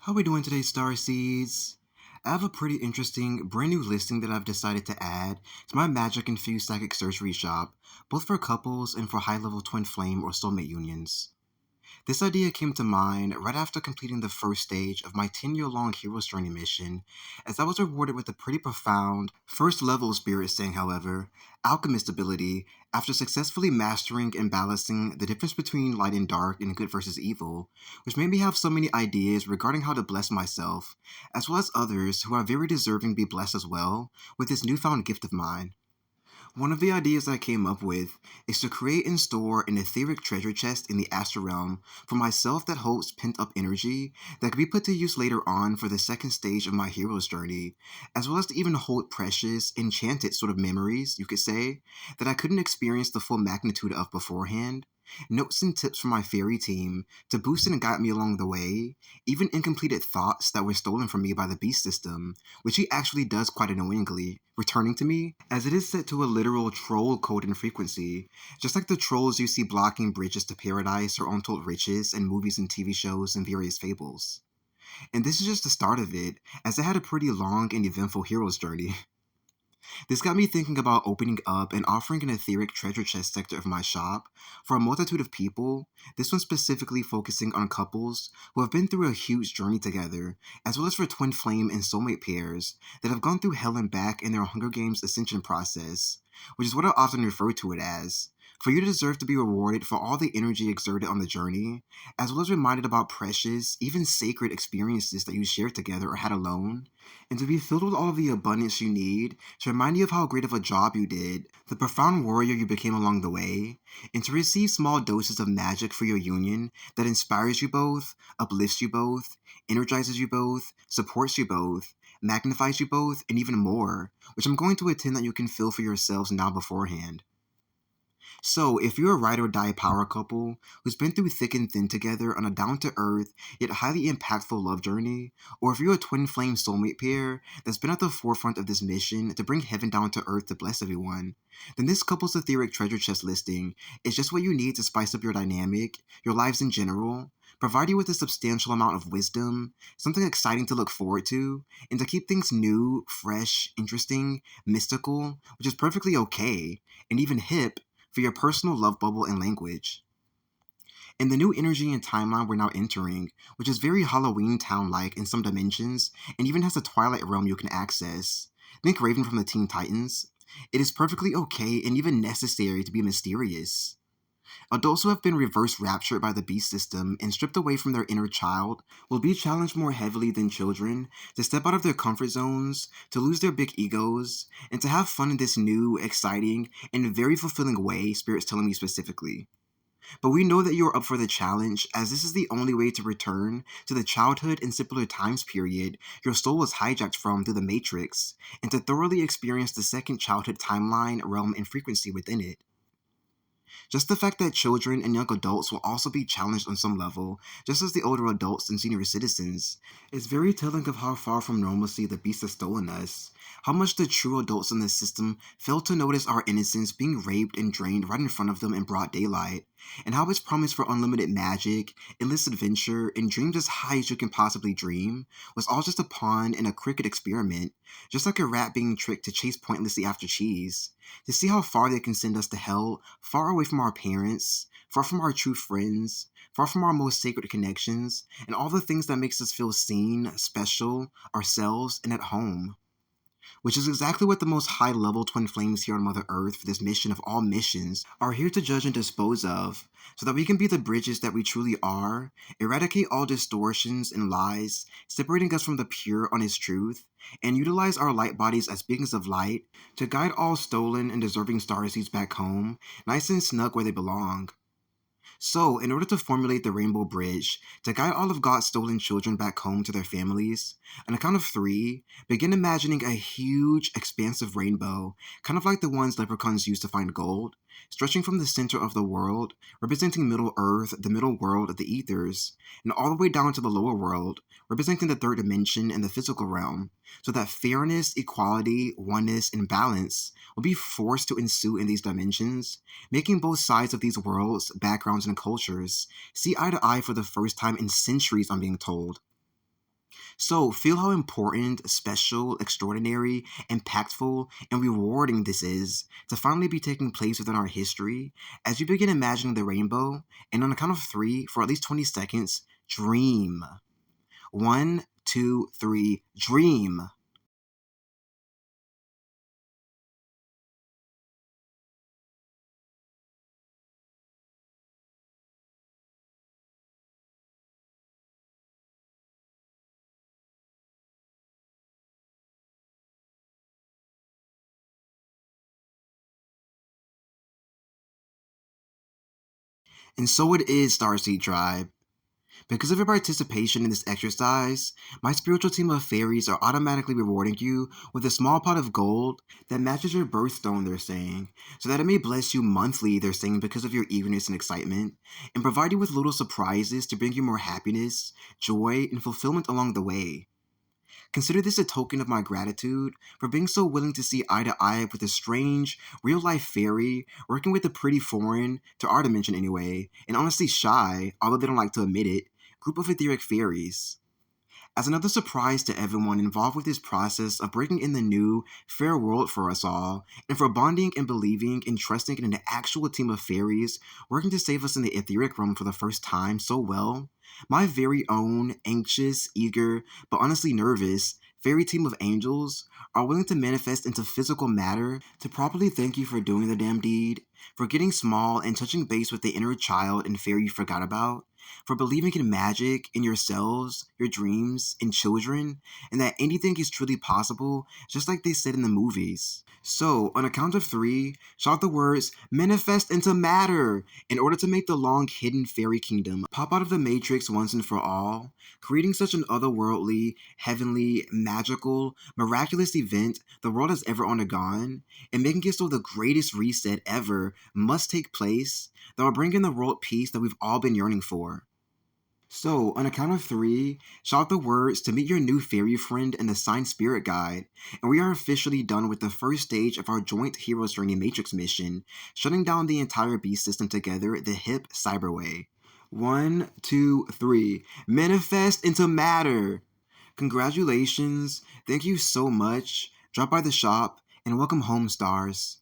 How we doing today, Starseeds? I have a pretty interesting, brand new listing that I've decided to add to my magic-infused psychic surgery shop, both for couples and for high-level twin flame or soulmate unions. This idea came to mind right after completing the first stage of my 10-year-long Hero's Journey mission, as I was rewarded with a pretty profound, first-level spirit saying, however, alchemist ability after successfully mastering and balancing the difference between light and dark and good versus evil, which made me have so many ideas regarding how to bless myself, as well as others who are very deserving to be blessed as well, with this newfound gift of mine. One of the ideas I came up with is to create and store an etheric treasure chest in the astral realm for myself that holds pent up energy that could be put to use later on for the second stage of my hero's journey, as well as to even hold precious, enchanted sort of memories, you could say, that I couldn't experience the full magnitude of beforehand. Notes and tips from my fairy team to boost and guide me along the way, even incompleted thoughts that were stolen from me by the beast system, which he actually does quite annoyingly, returning to me, as it is set to a literal troll code and frequency, just like the trolls you see blocking bridges to paradise or untold riches in movies and TV shows and various fables. And this is just the start of it, as I had a pretty long and eventful hero's journey. This got me thinking about opening up and offering an etheric treasure chest sector of my shop for a multitude of people, this one specifically focusing on couples who have been through a huge journey together, as well as for twin flame and soulmate pairs that have gone through hell and back in their Hunger Games Ascension Process, which is what I often refer to it as. For you to deserve to be rewarded for all the energy exerted on the journey, as well as reminded about precious, even sacred experiences that you shared together or had alone, and to be filled with all of the abundance you need to remind you of how great of a job you did, the profound warrior you became along the way, and to receive small doses of magic for your union that inspires you both, uplifts you both, energizes you both, supports you both, magnifies you both, and even more, which I'm going to attend that you can feel for yourselves now beforehand. So, if you're a ride or die power couple who's been through thick and thin together on a down to earth yet highly impactful love journey, or if you're a twin flame soulmate pair that's been at the forefront of this mission to bring heaven down to earth to bless everyone, then this couple's etheric treasure chest listing is just what you need to spice up your dynamic, your lives in general, provide you with a substantial amount of wisdom, something exciting to look forward to, and to keep things new, fresh, interesting, mystical, which is perfectly okay, and even hip for your personal love bubble and language. In the new energy and timeline we're now entering, which is very Halloween Town-like in some dimensions, and even has a Twilight realm you can access, think Raven from the Teen Titans, it is perfectly okay and even necessary to be mysterious. Adults who have been reverse raptured by the beast system and stripped away from their inner child will be challenged more heavily than children to step out of their comfort zones, to lose their big egos, and to have fun in this new, exciting, and very fulfilling way, Spirit's telling me specifically. But we know that you are up for the challenge, as this is the only way to return to the childhood and simpler times period your soul was hijacked from through the Matrix, and to thoroughly experience the second childhood timeline, realm, and frequency within it. Just the fact that children and young adults will also be challenged on some level, just as the older adults and senior citizens, is very telling of how far from normalcy the beast has stolen us, how much the true adults in the system fail to notice our innocence being raped and drained right in front of them in broad daylight, and how its promise for unlimited magic, endless adventure, and dreams as high as you can possibly dream was all just a pawn in a crooked experiment, just like a rat being tricked to chase pointlessly after cheese, to see how far they can send us to hell, far away from our parents, far from our true friends, far from our most sacred connections, and all the things that makes us feel seen, special, ourselves, and at home. Which is exactly what the most high-level twin flames here on Mother Earth for this mission of all missions are here to judge and dispose of, so that we can be the bridges that we truly are, eradicate all distortions and lies, separating us from the pure, honest truth, and utilize our light bodies as beacons of light to guide all stolen and deserving starseeds back home, nice and snug where they belong. So, in order to formulate the Rainbow Bridge, to guide all of God's stolen children back home to their families, on a count of three, begin imagining a huge, expansive rainbow, kind of like the ones leprechauns use to find gold, stretching from the center of the world, representing Middle Earth, the middle world of the ethers, and all the way down to the lower world, representing the third dimension and the physical realm, so that fairness, equality, oneness, and balance will be forced to ensue in these dimensions, making both sides of these worlds, backgrounds, and cultures see eye to eye for the first time in centuries, I'm being told. So feel how important, special, extraordinary, impactful, and rewarding this is to finally be taking place within our history as you begin imagining the rainbow, and on the count of three, for at least 20 seconds, dream. One, two, three, dream. And so it is, Starseed Tribe. Because of your participation in this exercise, my spiritual team of fairies are automatically rewarding you with a small pot of gold that matches your birthstone, they're saying, so that it may bless you monthly, they're saying, because of your eagerness and excitement, and provide you with little surprises to bring you more happiness, joy, and fulfillment along the way. Consider this a token of my gratitude for being so willing to see eye to eye with a strange, real life fairy working with a pretty foreign, to our dimension anyway, and honestly shy, although they don't like to admit it, group of etheric fairies. As another surprise to everyone involved with this process of breaking in the new, fair world for us all, and for bonding and believing and trusting in an actual team of fairies working to save us in the etheric realm for the first time so well, my very own, anxious, eager, but honestly nervous, fairy team of angels are willing to manifest into physical matter to properly thank you for doing the damn deed, for getting small and touching base with the inner child and fairy you forgot about, for believing in magic, in yourselves, your dreams, in children, and that anything is truly possible, just like they said in the movies. So, on a count of three, shout the words, manifest into matter, in order to make the long hidden fairy kingdom pop out of the matrix once and for all, creating such an otherworldly, heavenly, magical, miraculous event the world has ever undergone, and making it so the greatest reset ever must take place that will bring in the world peace that we've all been yearning for. So, on a count of three, shout the words to meet your new fairy friend and the signed spirit guide, and we are officially done with the first stage of our joint Heroes Journey Matrix mission, shutting down the entire beast system together the hip cyberway. One, two, three. Manifest into matter! Congratulations, thank you so much, drop by the shop, and welcome home, stars.